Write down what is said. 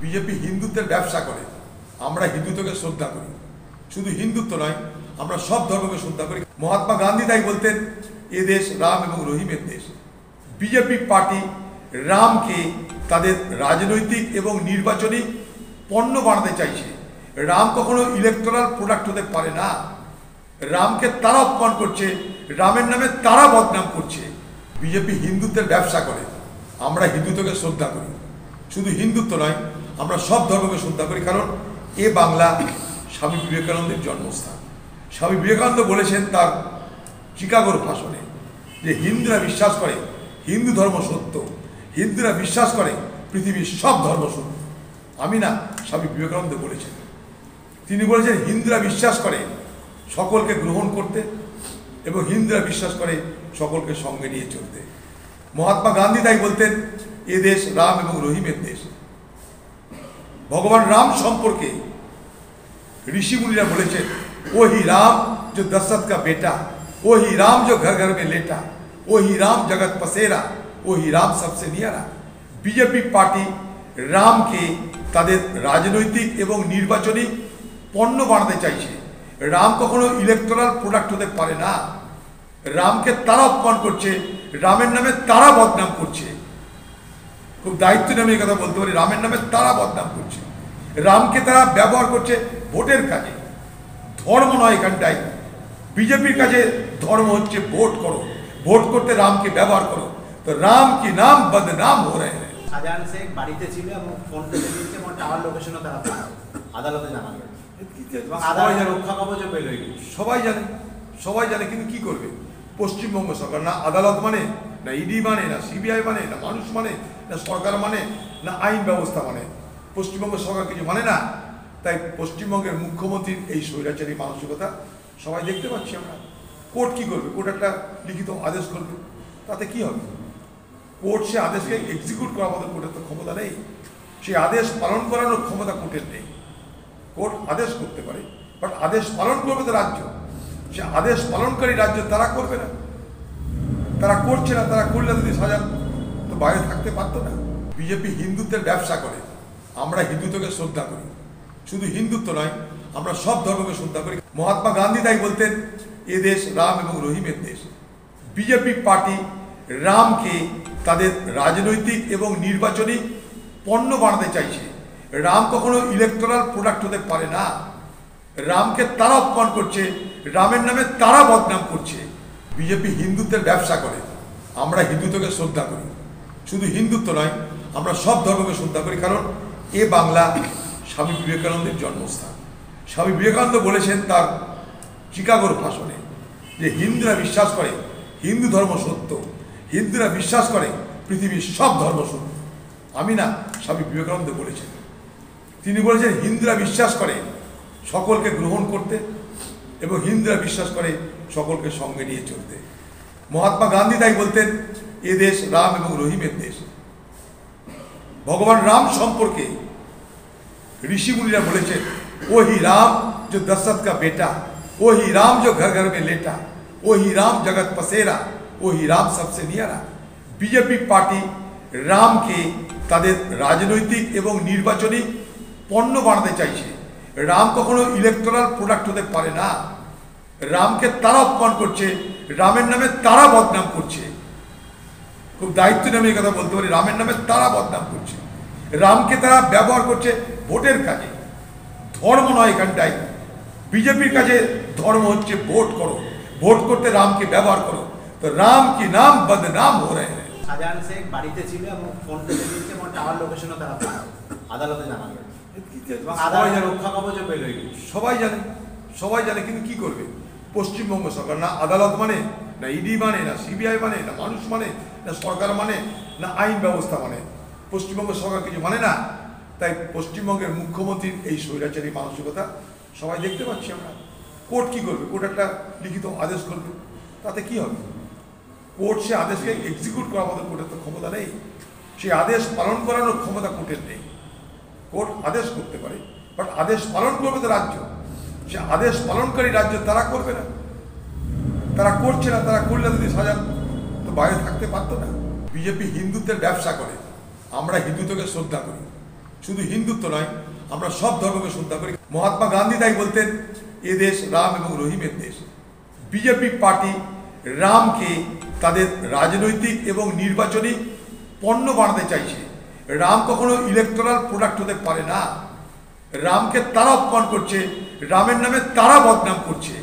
BJP হিন্দুত্বের ব্যবসা করে, আমরা হিন্দুত্বকে শ্রদ্ধা করি। শুধু হিন্দুত্ব নয়, আমরা সব ধর্মকে শ্রদ্ধা করি। মহাত্মা গান্ধী তাই বলতেন, এ দেশ রাম এবং রহিমের দেশ। বিজেপি পার্টি রামকে তাদের রাজনৈতিক এবং নির্বাচনী পণ্য বানাতে চাইছে। রাম কখনো ইলেকটোরাল প্রোডাক্ট হতে পারে না। রামকে তারা অপমান করছে, রামের নামে তারা বদনাম করছে। বিজেপি হিন্দুত্বের ব্যবসা করে, আমরা হিন্দুত্বকে শ্রদ্ধা করি। শুধু হিন্দুত্ব নয়, আমরা সব ধর্মকে শ্রদ্ধা করি, কারণ এ বাংলা স্বামী বিবেকানন্দের জন্মস্থান। স্বামী বিবেকানন্দ বলেছেন তার চিকাগোর ভাষণে যে হিন্দুরা বিশ্বাস করে হিন্দু ধর্ম সত্য, হিন্দুরা বিশ্বাস করে পৃথিবীর সব ধর্ম সত্য। আমি না, স্বামী বিবেকানন্দ বলেছেন। তিনি বলেছেন হিন্দুরা বিশ্বাস করে সকলকে গ্রহণ করতে এবং হিন্দুরা বিশ্বাস করে সকলকে সঙ্গে নিয়ে চলতে। মহাত্মা গান্ধী তাই বলতেন, এ দেশ রাম এবং রহিমের দেশ। ভগবান রাম সম্পর্কে ঋষিমুনিরা বলেছেন, ওহি রাম जो दशरथ का बेटा, वही राम जो घर घर में लेटा, वही राम जगत पसेरा, वही राम सबसे नियारा। বিজেপি পার্টি রামকে তাদের রাজনৈতিক এবং নির্বাচনী পণ্য বানাতে চাইছে। রাম কখনো ইলেকটোরাল প্রোডাক্ট হতে পারে না। রামকে তারা অপমান করছে, রামের নামে তারা বদনাম করছে। খুব দায়িত্ব নিয়ে কথা বলতে পারি, রামের নামে তারা বদনাম করছে। রামকে তারা ব্যবহার করছে ভোটের কাজে। ধর্ম নয় এখানটাই। বিজেপির কাছে ধর্ম হচ্ছে ভোট করো, ভোট করতে রামকে ব্যবহার করো। তো রাম কি নাম বদনাম হো রহে হ্যাঁ। শাহজাহান শেখ বাড়িতে ছিল এবং ফোন করে দিয়েছে এবং টাওয়ার লোকেশনও তারা আদালতে জানাবে এবং আদালতের রক্ষা কবচও পেল। সবাই জানে, সবাই জানে, কিন্তু কি করবে পশ্চিমবঙ্গ সরকার? না আদালত মানে, না ইডি মানে, না সিবিআই মানে, না মানুষ মানে, না সরকার মানে, না আইন ব্যবস্থা মানে। পশ্চিমবঙ্গ সরকার কিছু মানে না। তাই পশ্চিমবঙ্গের মুখ্যমন্ত্রীর এই স্বৈরাচারী মানসিকতা সবাই দেখতে পাচ্ছি আমরা। কোর্ট কি করবে? কোর্ট একটা লিখিত আদেশ করবে, তাতে কি হবে? কোর্ট সে আদেশকে এক্সিকিউট করার মতো কোর্টের তো ক্ষমতা নেই। সেই আদেশ পালন করানোর ক্ষমতা কোর্টের নেই। কোর্ট আদেশ করতে পারে, বাট আদেশ পালন করবে তো রাজ্য। সে আদেশ পালনকারী রাজ্য তারা করবে না, তারা করছে না। তারা করলে যদি সাজা তো বাইরে থাকতে পারতো না। বিজেপি হিন্দুত্বের ব্যবসা করে, আমরা হিন্দুত্বকে শ্রদ্ধা করি। শুধু হিন্দুত্ব নয়, আমরা সব ধর্মকে শ্রদ্ধা করি। মহাত্মা গান্ধী তাই বলতেন, এ দেশ রাম এবং রহিমের দেশ। বিজেপি পার্টি রামকে তাদের রাজনৈতিক এবং নির্বাচনী পণ্য বানাতে চাইছে। রাম কখনো ইলেকটোরাল প্রোডাক্ট হতে পারে না। রামকে তারা অপমান করছে, রামের নামে তারা বদনাম করছে। বিজেপি হিন্দুত্বের ব্যবসা করে, আমরা হিন্দুত্বকে শ্রদ্ধা করি। শুধু হিন্দুত্ব নয়, আমরা সব ধর্মকে শ্রদ্ধা করি, কারণ এ বাংলা স্বামী বিবেকানন্দের জন্মস্থান। স্বামী বিবেকানন্দ বলেছেন তার চিকাগোর ভাষণে যে হিন্দুরা বিশ্বাস করে হিন্দু ধর্ম সত্য, হিন্দুরা বিশ্বাস করে পৃথিবীর সব ধর্ম সত্য। আমি না, স্বামী বিবেকানন্দ বলেছেন। তিনি বলেছেন হিন্দুরা বিশ্বাস করে সকলকে গ্রহণ করতে এবং হিন্দুরা বিশ্বাস করে সকলকে সঙ্গে নিয়ে চলতে। মহাত্মা গান্ধী তাই বলতেন, এ দেশ রাম এবং রহিমের দেশ। ভগবান রাম সম্পর্কে ঋষিমুনিরা বলেছেন, ওহি রাম जो दशरथ का बेटा, वही राम जो घर घर में लेटा, वही राम जगत पसेरा, वही राम सबसे नियारा। বিজেপি পার্টি রামকে তাদের রাজনৈতিক এবং নির্বাচনী পণ্য বানাতে চাইছে। রাম কখনো ইলেকটোরাল প্রোডাক্ট হতে পারে না। রামকে তারা অপমান করছে, রামের নামে তারা বদনাম করছে। খুব দায়িত্ব নিয়ে কথা বলতে পারি, রামের নামে তারা বদনাম করছে। রামকে তারা ব্যবহার করছে ভোটের কাজে। ধর্ম নয় এখানটাই। বিজেপির কাছে ধর্ম হচ্ছে ভোট করো, ভোট করতে রামকে ব্যবহার করো। তো রাম কি নাম বদনাম হো রহে হ্যাঁ। শাহজাহান শেখ বাড়িতে ছিল এবং ফোন করে দিয়েছে এবং টাওয়ার লোকেশনও তারা আদালতে জানাবে এবং আদালতের রক্ষা কবচও পেল। সবাই জানে, সবাই জানে, কিন্তু কি করবে পশ্চিমবঙ্গ সরকার? না আদালত মানে, না ইডি মানে, না সিবিআই মানে, না মানুষ মানে, না সরকার মানে, না আইন ব্যবস্থা মানে। পশ্চিমবঙ্গ সরকার কিছু মানে না। তাই পশ্চিমবঙ্গের মুখ্যমন্ত্রীর এই স্বৈরাচারী মানসিকতা সবাই দেখতে পাচ্ছি আমরা। কোর্ট কি করবে? কোর্ট একটা লিখিত আদেশ করবে, তাতে কি হবে? কোর্ট সে আদেশকে এক্সিকিউট করার মতো কোর্টের তো ক্ষমতা নেই। সেই আদেশ পালন করানোর ক্ষমতা কোর্টের নেই। কোর্ট আদেশ করতে পারে, বাট আদেশ পালন করবে তো রাজ্য। সে আদেশ পালনকারী রাজ্য তারা করবে না, তারা করছে না। তারা করলে যদি সাজা তো বাইরে থাকতে পারতো না। বিজেপি হিন্দুত্বের ব্যবসা করে, আমরা হিন্দুত্বকে শ্রদ্ধা করি। শুধু হিন্দুত্ব নয়, আমরা সব ধর্মকে শ্রদ্ধা করি। মহাত্মা গান্ধী তাই বলতেন, এ দেশ রাম এবং রহিমের দেশ। বিজেপি পার্টি রামকে তাদের রাজনৈতিক এবং নির্বাচনী পণ্য বানাতে চাইছে। রাম কখনো ইলেকটোরাল প্রোডাক্ট হতে পারে না। রামকে তারা অপমান করছে, রামের নামে তারা বদনাম করছে।